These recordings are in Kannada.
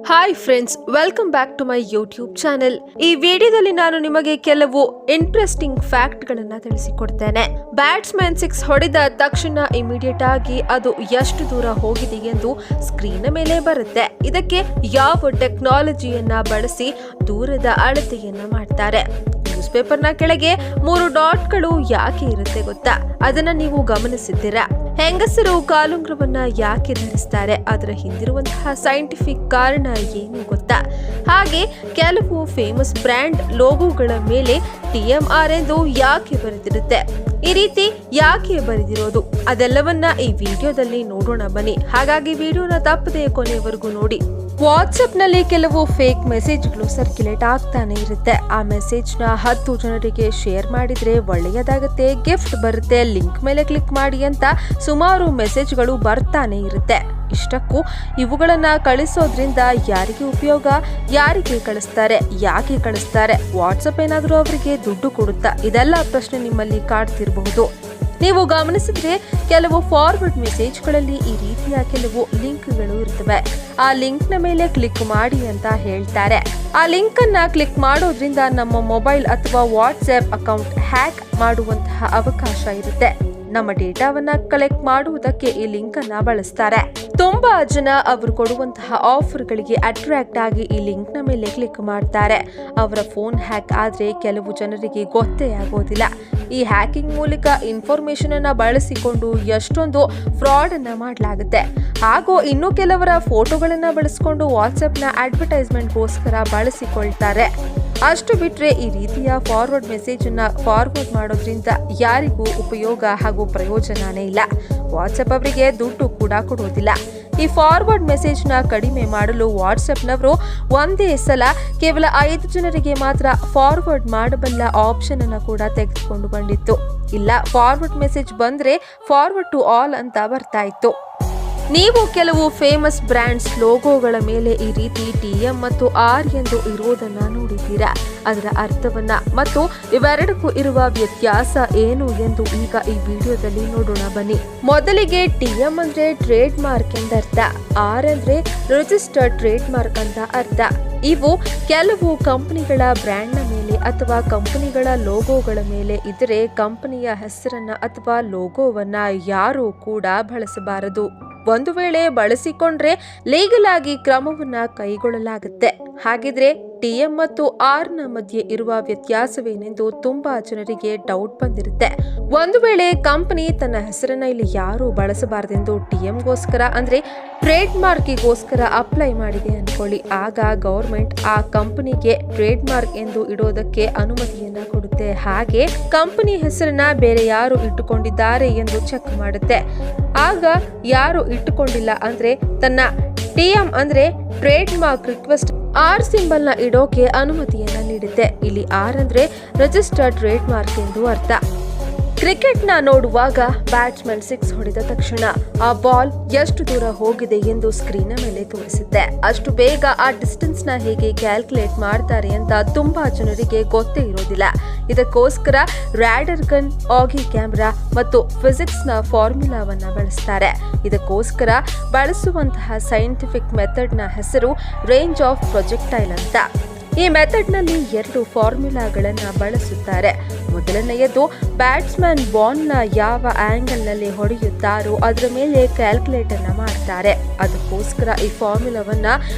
Hi friends, welcome back to my YouTube channel. ಈ ವಿಡಿಯೋದಲ್ಲಿ ನಾನು ನಿಮಗೆ ಕೆಲವು ಇಂಟ್ರೆಸ್ಟಿಂಗ್ ಫ್ಯಾಕ್ಟ್ ಗಳನ್ನ ತಿಳಿಸಿಕೊಡ್ತೇನೆ. ಬ್ಯಾಟ್ಸ್ಮನ್ 6 ಹೊಡೆದ ತಕ್ಷಣ ಇಮಿಡಿಯೇಟ್ ಆಗಿ ಅದು ಎಷ್ಟು ದೂರ ಹೋಗಿದೆ ಎಂದು ಸ್ಕ್ರೀನ್ ಮೇಲೆ ಬರುತ್ತೆ. ಇದಕ್ಕೆ ಯಾವ ಟೆಕ್ನಾಲಜಿಯನ್ನ ಬಳಸಿ ದೂರದ ಅಳತೆಯನ್ನ ಮಾಡ್ತಾರೆ? ನ್ಯೂಸ್ ಪೇಪರ್ನ ಕೆಳಗೆ 3 ಡಾಟ್ಗಳು ಯಾಕೆ ಇರುತ್ತೆ ಗೊತ್ತಾ? ಅದನ್ನ ನೀವು ಗಮನಿಸಿದ್ದೀರಾ? ಹೆಂಗಸರು ಕಾಲುಂಗ್ರವನ್ನ ಯಾಕೆ ಧರಿಸ್ತಾರೆ? ಅದರ ಹಿಂದಿರುವಂತಹ ಸೈಂಟಿಫಿಕ್ ಕಾರಣ ಏನು ಗೊತ್ತಾ? ಹಾಗೆ ಕೆಲವು ಫೇಮಸ್ ಬ್ರ್ಯಾಂಡ್ ಲೋಗೋಗಳ ಮೇಲೆ TMR ಎಂದು ಯಾಕೆ ಬರೆದಿರುತ್ತೆ? ಈ ರೀತಿ ಯಾಕೆ ಬರೆದಿರೋದು? ಅದೆಲ್ಲವನ್ನ ಈ ವಿಡಿಯೋದಲ್ಲಿ ನೋಡೋಣ ಬನ್ನಿ. ಹಾಗಾಗಿ ವಿಡಿಯೋನ ತಪ್ಪದೆ ಕೊನೆಯವರೆಗೂ ನೋಡಿ. ವಾಟ್ಸ್ಆಪ್ ನಲ್ಲಿ ಕೆಲವು ಫೇಕ್ ಮೆಸೇಜ್ಗಳು ಸರ್ಕ್ಯುಲೇಟ್ ಆಗ್ತಾನೆ ಇರುತ್ತೆ. ಆ ಮೆಸೇಜ್ ನ 10 ಜನರಿಗೆ ಶೇರ್ ಮಾಡಿದ್ರೆ ಒಳ್ಳೆಯದಾಗುತ್ತೆ, ಗಿಫ್ಟ್ ಬರುತ್ತೆ, ಲಿಂಕ್ ಮೇಲೆ ಕ್ಲಿಕ್ ಮಾಡಿ ಅಂತ ಸುಮಾರು ಮೆಸೇಜ್ಗಳು ಬರ್ತಾನೆ ಇರುತ್ತೆ. ಇಷ್ಟಕ್ಕೂ ಇವುಗಳನ್ನ ಕಳಿಸೋದ್ರಿಂದ ಯಾರಿಗೆ ಉಪಯೋಗ? ಯಾರಿಗೆ ಕಳಿಸ್ತಾರೆ? ಯಾಕೆ ಕಳಿಸ್ತಾರೆ? ವಾಟ್ಸಪ್ ಏನಾದರೂ ಅವರಿಗೆ ದುಡ್ಡು ಕೊಡುತ್ತಾ? ಇದೆಲ್ಲ ಪ್ರಶ್ನೆ ನಿಮ್ಮಲ್ಲಿ ಕಾಡ್ತಿರಬಹುದು. ನೀವು ಗಮನಿಸಿದ್ರೆ ಕೆಲವು ಫಾರ್ವರ್ಡ್ ಮೆಸೇಜ್ಗಳಲ್ಲಿ ಈ ರೀತಿಯ ಕೆಲವು ಲಿಂಕ್ಗಳು ಇರ್ತವೆ. ಆ ಲಿಂಕ್ನ ಮೇಲೆ ಕ್ಲಿಕ್ ಮಾಡಿ ಅಂತ ಹೇಳ್ತಾರೆ. ಆ ಲಿಂಕ್ ಅನ್ನ ಕ್ಲಿಕ್ ಮಾಡೋದ್ರಿಂದ ನಮ್ಮ ಮೊಬೈಲ್ ಅಥವಾ ವಾಟ್ಸ್ಆಪ್ ಅಕೌಂಟ್ ಹ್ಯಾಕ್ ಮಾಡುವಂತಹ ಅವಕಾಶ ಇರುತ್ತೆ. ನಮ್ಮ ಡೇಟಾವನ್ನ ಕಲೆಕ್ಟ್ ಮಾಡುವುದಕ್ಕೆ ಈ ಲಿಂಕ್ ಅನ್ನ ಬಳಸ್ತಾರೆ. ತುಂಬಾ ಜನ ಅವರು ಕೊಡುವಂತಹ ಆಫರ್ಗಳಿಗೆ ಅಟ್ರಾಕ್ಟ್ ಆಗಿ ಈ ಲಿಂಕ್ ನ ಮೇಲೆ ಕ್ಲಿಕ್ ಮಾಡ್ತಾರೆ. ಅವರ ಫೋನ್ ಹ್ಯಾಕ್ ಆದ್ರೆ ಕೆಲವು ಜನರಿಗೆ ಗೊತ್ತೇ ಆಗೋದಿಲ್ಲ. ಈ ಹ್ಯಾಕಿಂಗ್ ಮೂಲಕ ಇನ್ಫಾರ್ಮೇಶನ್ ಅನ್ನ ಬಳಸಿಕೊಂಡು ಎಷ್ಟೊಂದು ಫ್ರಾಡ್ ಅನ್ನ ಮಾಡಲಾಗುತ್ತೆ. ಹಾಗೂ ಇನ್ನು ಕೆಲವರ ಫೋಟೋಗಳನ್ನ ಬಳಸಿಕೊಂಡು ವಾಟ್ಸ್ಆಪ್ ನ ಅಡ್ವರ್ಟೈಸ್ಮೆಂಟ್ಗೋಸ್ಕರ ಬಳಸಿಕೊಳ್ತಾರೆ. ಅಷ್ಟು ಬಿಟ್ರೆ ಈ ರೀತಿಯ ಫಾರ್ವರ್ಡ್ ಮೆಸೇಜ್ ಅನ್ನ ಫಾರ್ವರ್ಡ್ ಮಾಡೋದ್ರಿಂದ ಯಾರಿಗೂ ಉಪಯೋಗ ಹಾಗೂ ಪ್ರಯೋಜನನೇ ಇಲ್ಲ. ವಾಟ್ಸ್ಆಪ್ ಅವರಿಗೆ ದುಡ್ಡು ಕೂಡ ಕೊಡೋದಿಲ್ಲ. ಈ ಫಾರ್ವರ್ಡ್ ಮೆಸೇಜ್ ನ ಕಡಿಮೆ ಮಾಡಲು ವಾಟ್ಸ್ಆಪ್ ನವರು ಒಂದೇ ಸಲ ಕೇವಲ 5 ಜನರಿಗೆ ಮಾತ್ರ ಫಾರ್ವರ್ಡ್ ಮಾಡಬಲ್ಲ ಆಪ್ಷನ್ ಅನ್ನ ಕೂಡ ತೆಗೆದುಕೊಂಡು ಬಂದಿತ್ತು. ಇಲ್ಲ, ಫಾರ್ವರ್ಡ್ ಮೆಸೇಜ್ ಬಂದ್ರೆ ಫಾರ್ವರ್ಡ್ ಟು ಆಲ್ ಅಂತ ಬರ್ತಾ ಇತ್ತು. ನೀವು ಕೆಲವು ಫೇಮಸ್ ಬ್ರ್ಯಾಂಡ್ಸ್ ಲೋಗೋಗಳ ಮೇಲೆ ಈ ರೀತಿ TM ಮತ್ತು R ಎಂದು ಇರುವುದನ್ನ ನೋಡಿದ್ದೀರಾ? ಅದರ ಅರ್ಥವನ್ನ ಮತ್ತು ಇವೆರಡಕ್ಕೂ ಇರುವ ವ್ಯತ್ಯಾಸ ಏನು ಎಂದು ಈಗ ಈ ವಿಡಿಯೋದಲ್ಲಿ ನೋಡೋಣ ಬನ್ನಿ. ಮೊದಲಿಗೆ TM ಅಂದ್ರೆ ಟ್ರೇಡ್ ಮಾರ್ಕ್ ಎಂದರ್ಥ, R ಅಂದ್ರೆ ರಿಜಿಸ್ಟರ್ಡ್ ಟ್ರೇಡ್ ಮಾರ್ಕ್ ಅಂತ ಅರ್ಥ. ಇವು ಕೆಲವು ಕಂಪನಿಗಳ ಬ್ರ್ಯಾಂಡ್ನ ಮೇಲೆ ಅಥವಾ ಕಂಪನಿಗಳ ಲೋಗೋಗಳ ಮೇಲೆ ಇದ್ರೆ ಕಂಪನಿಯ ಹೆಸರನ್ನ ಅಥವಾ ಲೋಗೋವನ್ನ ಯಾರೂ ಕೂಡ ಬಳಸಬಾರದು. ಒಂದು ವೇಳೆ ಬಳಸಿಕೊಂಡ್ರೆ ಲೀಗಲ್ ಆಗಿ ಕ್ರಮವನ್ನ ಕೈಗೊಳ್ಳಲಾಗುತ್ತೆ. ಹಾಗಿದ್ರೆ TM ಮತ್ತು R ನ ಮಧ್ಯೆ ಇರುವ ವ್ಯತ್ಯಾಸವೇನೆಂದು ತುಂಬಾ ಜನರಿಗೆ ಡೌಟ್ ಬಂದಿರುತ್ತೆ. ಒಂದು ವೇಳೆ ಕಂಪನಿ ತನ್ನ ಹೆಸರನ್ನ ಇಲ್ಲಿ ಯಾರು ಬಳಸಬಾರದೆಂದು TMಗೋಸ್ಕರ ಅಂದ್ರೆ ಟ್ರೇಡ್ ಮಾರ್ಕಿಗೋಸ್ಕರ ಅಪ್ಲೈ ಮಾಡಿದೆ ಅನ್ಕೊಳ್ಳಿ. ಆಗ ಗವರ್ಮೆಂಟ್ ಆ ಕಂಪನಿಗೆ ಟ್ರೇಡ್ ಮಾರ್ಕ್ ಎಂದು ಇಡೋದಕ್ಕೆ ಅನುಮತಿಯನ್ನ ಕೊಡುತ್ತೆ. ಹಾಗೆ ಕಂಪನಿ ಹೆಸರನ್ನ ಬೇರೆ ಯಾರು ಇಟ್ಟುಕೊಂಡಿದ್ದಾರೆ ಎಂದು ಚೆಕ್ ಮಾಡುತ್ತೆ. ಆಗ ಯಾರು ಇಟ್ಟುಕೊಂಡಿಲ್ಲ ಅಂದ್ರೆ ತನ್ನ TM ಅಂದ್ರೆ trade mark request R symbol ನ ಇಡೋಕೆ ಅನುಮತಿಯನ್ನ ನೀಡುತ್ತೆ. ಇಲ್ಲಿ R ಅಂದ್ರೆ ರಿಜಿಸ್ಟರ್ಡ್ ಟ್ರೇಡ್ ಮಾರ್ಕ್ ಎಂದು ಅರ್ಥ. ಕ್ರಿಕೆಟ್ ನ ನೋಡುವಾಗ ಬ್ಯಾಟ್ಸ್ಮನ್ 6 ಹೊಡೆದ ತಕ್ಷಣ ಆ ಬಾಲ್ ಎಷ್ಟು ದೂರ ಹೋಗಿದೆ ಎಂದು ಸ್ಕ್ರೀನ್ ಮೇಲೆ ತೋರಿಸುತ್ತೆ. ಅಷ್ಟು ಬೇಗ ಆ ಡಿಸ್ಟೆನ್ಸ್ ನ ಹೇಗೆ ಕ್ಯಾಲ್ಕುಲೇಟ್ ಮಾಡ್ತಾರೆ ಅಂತ ತುಂಬಾ ಜನರಿಗೆ ಗೊತ್ತೇ ಇರೋದಿಲ್ಲ. ಇದಕ್ಕೋಸ್ಕರ ರಾಡರ್ ಗನ್, ಆಗಿ ಕ್ಯಾಮೆರಾ ಮತ್ತು ಫಿಸಿಕ್ಸ್ ನ ಫಾರ್ಮುಲಾವನ್ನ ಬಳಸ್ತಾರೆ. ಇದಕ್ಕೋಸ್ಕರ ಬಳಸುವಂತಹ ಸೈಂಟಿಫಿಕ್ ಮೆಥಡ್ ನ ಹೆಸರು ರೇಂಜ್ ಆಫ್ ಪ್ರೊಜೆಕ್ಟೈಲ್ ಅಂತ. ಈ ಮೆಥಡ್ ನಲ್ಲಿ 2 ಫಾರ್ಮುಲಾಗಳನ್ನ ಬಳಸುತ್ತಾರೆ. ಮೊದಲನೆಯದು ಬ್ಯಾಟ್ಸ್ಮನ್ ಬಾಲ್ ನ ಯಾವ ಆಂಗಲ್ ನಲ್ಲಿ ಹೊಡೆಯುತ್ತಾರೋ ಅದರ ಮೇಲೆ ಕ್ಯಾಲ್ಕುಲೇಟ್ ಅನ್ನ ಮಾಡ್ತಾರೆ. ಅದಕ್ಕೋಸ್ಕರ ಈ ಫಾರ್ಮುಲಾವನ್ನ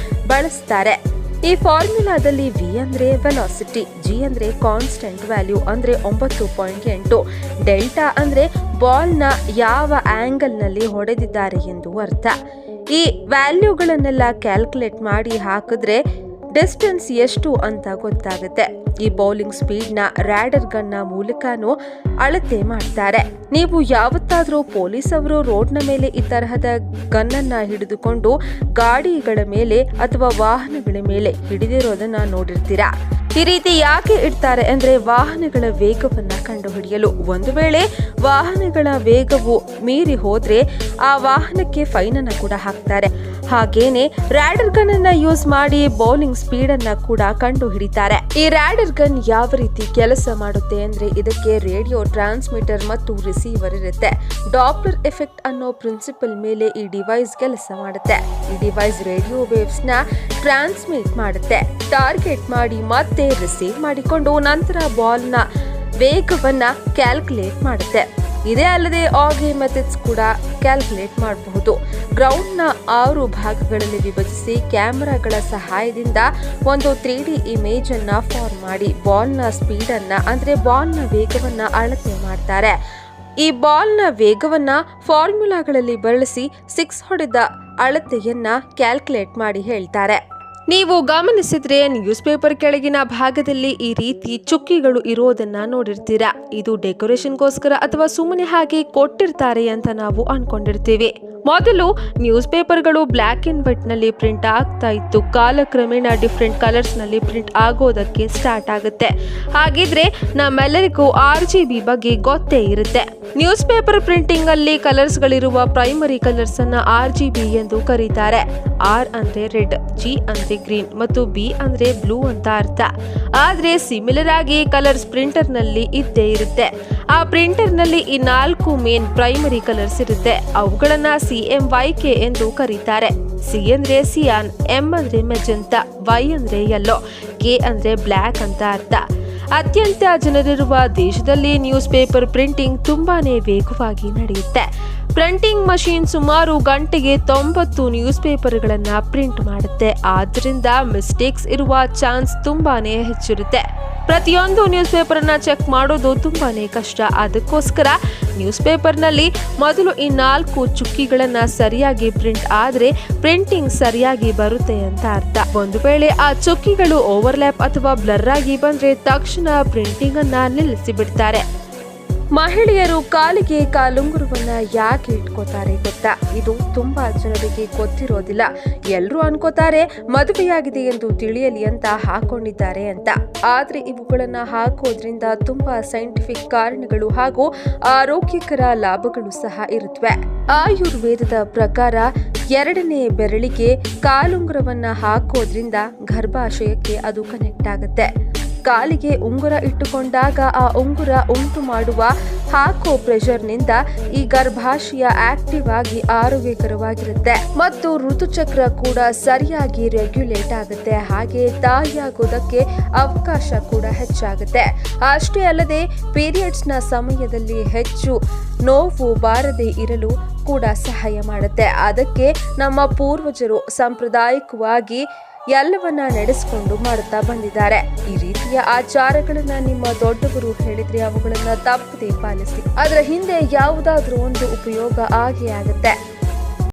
ಬಳಸ್ತಾರೆ. ಈ ಫಾರ್ಮುಲಾದಲ್ಲಿ V ಅಂದ್ರೆ ವೆಲಾಸಿಟಿ, G ಅಂದ್ರೆ ಕಾನ್ಸ್ಟೆಂಟ್ ವ್ಯಾಲ್ಯೂ ಅಂದ್ರೆ 9.8, ಡೆಲ್ಟಾ ಅಂದ್ರೆ ಬಾಲ್ ನ ಯಾವ ಆಂಗಲ್ ನಲ್ಲಿ ಹೊಡೆದಿದ್ದಾರೆ ಎಂದು ಅರ್ಥ. ಈ ವ್ಯಾಲ್ಯೂಗಳನ್ನೆಲ್ಲ ಕ್ಯಾಲ್ಕುಲೇಟ್ ಮಾಡಿ ಹಾಕಿದ್ರೆ ಡಿಸ್ಟೆನ್ಸ್ ಎಷ್ಟು ಅಂತ ಗೊತ್ತಾಗುತ್ತೆ. ಈ ಬೌಲಿಂಗ್ ಸ್ಪೀಡ್ ನ ರಾಡರ್ ಗನ್ ನ ಮೂಲಕನೂ ಅಳತೆ ಮಾಡ್ತಾರೆ. ನೀವು ಯಾವತ್ತಾದ್ರೂ ಪೊಲೀಸ್ ಅವರು ರೋಡ್ ನ ಮೇಲೆ ಈ ತರಹದ ಗನ್ ಅನ್ನ ಹಿಡಿದುಕೊಂಡು ಗಾಡಿಗಳ ಮೇಲೆ ಅಥವಾ ವಾಹನಗಳ ಮೇಲೆ ಹಿಡಿದಿರೋದನ್ನ ನೋಡಿರ್ತೀರಾ? ಈ ರೀತಿ ಯಾಕೆ ಇಡ್ತಾರೆ ಅಂದ್ರೆ ವಾಹನಗಳ ವೇಗವನ್ನ ಕಂಡುಹಿಡಿಯಲು. ಒಂದು ವೇಳೆ ವಾಹನಗಳ ವೇಗವು ಮೀರಿ ಹೋದ್ರೆ ಆ ವಾಹನಕ್ಕೆ ಫೈನ್ ಅನ್ನ ಕೂಡ ಹಾಕ್ತಾರೆ. ಹಾಗೇನೆ ರ್ಯಾಡರ್ ಗನ್ ಅನ್ನ ಯೂಸ್ ಮಾಡಿ ಬೌಲಿಂಗ್ ಸ್ಪೀಡ್ ಅನ್ನ ಕೂಡ ಕಂಡು ಹಿಡಿತಾರೆ. ಈ ರ್ಯಾಡರ್ ಗನ್ ಯಾವ ರೀತಿ ಕೆಲಸ ಮಾಡುತ್ತೆ ಅಂದ್ರೆ ಇದಕ್ಕೆ ರೇಡಿಯೋ ಟ್ರಾನ್ಸ್ಮಿಟರ್ ಮತ್ತು ರಿಸೀವರ್ ಇರುತ್ತೆ. ಡಾಪ್ಲರ್ ಎಫೆಕ್ಟ್ ಅನ್ನೋ ಪ್ರಿನ್ಸಿಪಲ್ ಮೇಲೆ ಈ ಡಿವೈಸ್ ಕೆಲಸ ಮಾಡುತ್ತೆ. ಈ ಡಿವೈಸ್ ರೇಡಿಯೋ ವೇವ್ಸ್ ನ ಟ್ರಾನ್ಸ್ಮಿಟ್ ಮಾಡುತ್ತೆ, ಟಾರ್ಗೆಟ್ ಮಾಡಿ ಮತ್ತೆ ರಿಸೀವ್ ಮಾಡಿಕೊಂಡು ನಂತರ ಬಾಲ್ ನ ವೇಗವನ್ನ ಕ್ಯಾಲ್ಕುಲೇಟ್ ಮಾಡುತ್ತೆ. ಇದೇ ಅಲ್ಲದೆ ಆಗಿ ಮೆಥಡ್ಸ್ ಕೂಡ ಕ್ಯಾಲ್ಕುಲೇಟ್ ಮಾಡಬಹುದು. ಗ್ರೌಂಡ್ ನ 6 ಭಾಗಗಳಲ್ಲಿ ವಿಭಜಿಸಿ ಕ್ಯಾಮೆರಾಗಳ ಸಹಾಯದಿಂದ ಒಂದು 3D ಇಮೇಜ್ ಅನ್ನ ಫಾರ್ಮ್ ಮಾಡಿ ಬಾಲ್ ನ ಸ್ಪೀಡ್ ಅನ್ನ ಅಂದ್ರೆ ಬಾಲ್ ನ ವೇಗವನ್ನ ಅಳತೆ ಮಾಡ್ತಾರೆ. ಈ ಬಾಲ್ ನ ವೇಗವನ್ನ ಫಾರ್ಮುಲಾಗಳಲ್ಲಿ ಬಳಸಿ 6 ಹೊಡೆದ ಅಳತೆಯನ್ನ ಕ್ಯಾಲ್ಕುಲೇಟ್ ಮಾಡಿ ಹೇಳ್ತಾರೆ. ನೀವು ಗಮನಿಸಿದ್ರೆ ನ್ಯೂಸ್ ಪೇಪರ್ ಕೆಳಗಿನ ಭಾಗದಲ್ಲಿ ಈ ರೀತಿ ಚುಕ್ಕಿಗಳು ಇರೋದನ್ನ ನೋಡಿರ್ತೀರಾ. ಇದು ಡೆಕೋರೇಷನ್ಗೋಸ್ಕರ ಅಥವಾ ಸುಮ್ಮನೆ ಹಾಗೆ ಕೊಟ್ಟಿರ್ತಾರೆ ಅಂತ ನಾವು ಅನ್ಕೊಂಡಿರ್ತೀವಿ. ಮೊದಲು ನ್ಯೂಸ್ ಪೇಪರ್ಗಳು ಬ್ಲ್ಯಾಕ್ ಅಂಡ್ ವೈಟ್ ನಲ್ಲಿ ಪ್ರಿಂಟ್ ಆಗ್ತಾ ಇತ್ತು. ಕಾಲಕ್ರಮೇಣ ಡಿಫ್ರೆಂಟ್ ಕಲರ್ಸ್ ನಲ್ಲಿ ಪ್ರಿಂಟ್ ಆಗೋದಕ್ಕೆ ಸ್ಟಾರ್ಟ್ ಆಗುತ್ತೆ. ಹಾಗಿದ್ರೆ ನಮ್ಮೆಲ್ಲರಿಗೂ RGB ಬಗ್ಗೆ ಗೊತ್ತೇ ಇರುತ್ತೆ. ನ್ಯೂಸ್ ಪೇಪರ್ ಪ್ರಿಂಟಿಂಗ್ ಅಲ್ಲಿ ಕಲರ್ಸ್ ಗಳಿರುವ ಪ್ರೈಮರಿ ಕಲರ್ಸ್ ಅನ್ನ RGB ಎಂದು ಕರೀತಾರೆ. R ಅಂದ್ರೆ ರೆಡ್, G ಅಂದ್ರೆ ಗ್ರೀನ್ ಮತ್ತು B ಅಂದ್ರೆ ಬ್ಲೂ ಅಂತ ಅರ್ಥ. ಆದ್ರೆ ಸಿಮಿಲರ್ ಆಗಿ ಕಲರ್ಸ್ ಪ್ರಿಂಟರ್ ನಲ್ಲಿ ಇದ್ದೇ ಇರುತ್ತೆ. ಆ ಪ್ರಿಂಟರ್ ನಲ್ಲಿ ಈ 4 ಮೇನ್ ಪ್ರೈಮರಿ ಕಲರ್ಸ್ ಇರುತ್ತೆ. ಅವುಗಳನ್ನ CMYK ಎಂದು ಕರೀತಾರೆ. C ಅಂದ್ರೆ ಸಿಯಾನ್, M ಅಂದ್ರೆ ಮೆಜೆಂಟಾ, Y ಅಂದ್ರೆ ಯೆಲ್ಲೋ, K ಅಂದ್ರೆ ಬ್ಲ್ಯಾಕ್ ಅಂತ ಅರ್ಥ. ಅತ್ಯಂತ ಜನರಿರುವ ದೇಶದಲ್ಲಿ ನ್ಯೂಸ್ ಪೇಪರ್ ಪ್ರಿಂಟಿಂಗ್ ತುಂಬಾನೇ ವೇಗವಾಗಿ ನಡೆಯುತ್ತೆ. ಪ್ರಿಂಟಿಂಗ್ ಮಷೀನ್ ಸುಮಾರು ಗಂಟೆಗೆ 90 ನ್ಯೂಸ್ ಪೇಪರ್ಗಳನ್ನ ಪ್ರಿಂಟ್ ಮಾಡುತ್ತೆ. ಆದ್ರಿಂದ ಮಿಸ್ಟೇಕ್ಸ್ ಇರುವ ಚಾನ್ಸ್ ತುಂಬಾನೇ ಹೆಚ್ಚಿರುತ್ತೆ. ಪ್ರತಿಯೊಂದು ನ್ಯೂಸ್ ಪೇಪರ್ ಅನ್ನ ಚೆಕ್ ಮಾಡೋದು ತುಂಬಾನೇ ಕಷ್ಟ. ಅದಕ್ಕೋಸ್ಕರ ನ್ಯೂಸ್ ಪೇಪರ್ ನಲ್ಲಿ ಮೊದಲು ಈ 4 ಚುಕ್ಕಿಗಳನ್ನ ಸರಿಯಾಗಿ ಪ್ರಿಂಟ್ ಆದ್ರೆ ಪ್ರಿಂಟಿಂಗ್ ಸರಿಯಾಗಿ ಬರುತ್ತೆ ಅಂತ ಅರ್ಥ. ಒಂದು ವೇಳೆ ಆ ಚುಕ್ಕಿಗಳು ಓವರ್ಲ್ಯಾಪ್ ಅಥವಾ ಬ್ಲರ್ ಆಗಿ ಬಂದ್ರೆ ತಕ್ಷಣ ಪ್ರಿಂಟಿಂಗ್ ಅನ್ನ ನಿಲ್ಲಿಸಿ ಬಿಡ್ತಾರೆ. ಮಹಿಳೆಯರು ಕಾಲಿಗೆ ಕಾಲುಂಗುರವನ್ನ ಯಾಕೆ ಇಟ್ಕೋತಾರೆ ಗೊತ್ತಾ? ಇದು ತುಂಬಾ ಜನರಿಗೆ ಗೊತ್ತಿರೋದಿಲ್ಲ. ಎಲ್ರೂ ಅನ್ಕೋತಾರೆ ಮದುವೆಯಾಗಿದೆ ಎಂದು ತಿಳಿಯಲಿ ಅಂತ ಹಾಕೊಂಡಿದ್ದಾರೆ ಅಂತ. ಆದ್ರೆ ಇವುಗಳನ್ನ ಹಾಕೋದ್ರಿಂದ ತುಂಬಾ ಸೈಂಟಿಫಿಕ್ ಕಾರಣಗಳು ಹಾಗೂ ಆರೋಗ್ಯಕರ ಲಾಭಗಳು ಸಹ ಇರುತ್ತವೆ. ಆಯುರ್ವೇದದ ಪ್ರಕಾರ 2ನೇ ಬೆರಳಿಗೆ ಕಾಲುಂಗುರವನ್ನ ಹಾಕೋದ್ರಿಂದ ಗರ್ಭಾಶಯಕ್ಕೆ ಅದು ಕನೆಕ್ಟ್ ಆಗುತ್ತೆ. ಕಾಲಿಗೆ ಉಂಗುರ ಇಟ್ಟುಕೊಂಡಾಗ ಆ ಉಂಗುರ ಉಂಟು ಮಾಡುವ ಹಾಕೋ ಪ್ರೆಷರ್ನಿಂದ ಈ ಗರ್ಭಾಶಯ ಆಕ್ಟಿವ್ ಆಗಿ ಆರೋಗ್ಯಕರವಾಗಿರುತ್ತೆ ಮತ್ತು ಋತುಚಕ್ರ ಕೂಡ ಸರಿಯಾಗಿ ರೆಗ್ಯುಲೇಟ್ ಆಗುತ್ತೆ. ಹಾಗೆ ತಾಯಿಯಾಗೋದಕ್ಕೆ ಅವಕಾಶ ಕೂಡ ಹೆಚ್ಚಾಗುತ್ತೆ. ಅಷ್ಟೇ ಅಲ್ಲದೆ ಪೀರಿಯಡ್ಸ್ ನ ಸಮಯದಲ್ಲಿ ಹೆಚ್ಚು ನೋವು ಬಾರದೆ ಇರಲು ಕೂಡ ಸಹಾಯ ಮಾಡುತ್ತೆ. ಅದಕ್ಕೆ ನಮ್ಮ ಪೂರ್ವಜರು ಸಾಂಪ್ರದಾಯಿಕವಾಗಿ ಎಲ್ಲವನ್ನ ನಡೆಸಿಕೊಂಡು ಮಾಡುತ್ತಾ ಬಂದಿದ್ದಾರೆ. ಈ ರೀತಿಯ ಆಚಾರಗಳನ್ನ ನಿಮ್ಮ ದೊಡ್ಡವರು ಹೇಳಿದ್ರೆ ಅವುಗಳನ್ನ ತಪ್ಪದೆ ಪಾಲಿಸಿ. ಅದರ ಹಿಂದೆ ಯಾವುದಾದ್ರೂ ಒಂದು ಉಪಯೋಗ ಆಗೇ ಆಗುತ್ತೆ.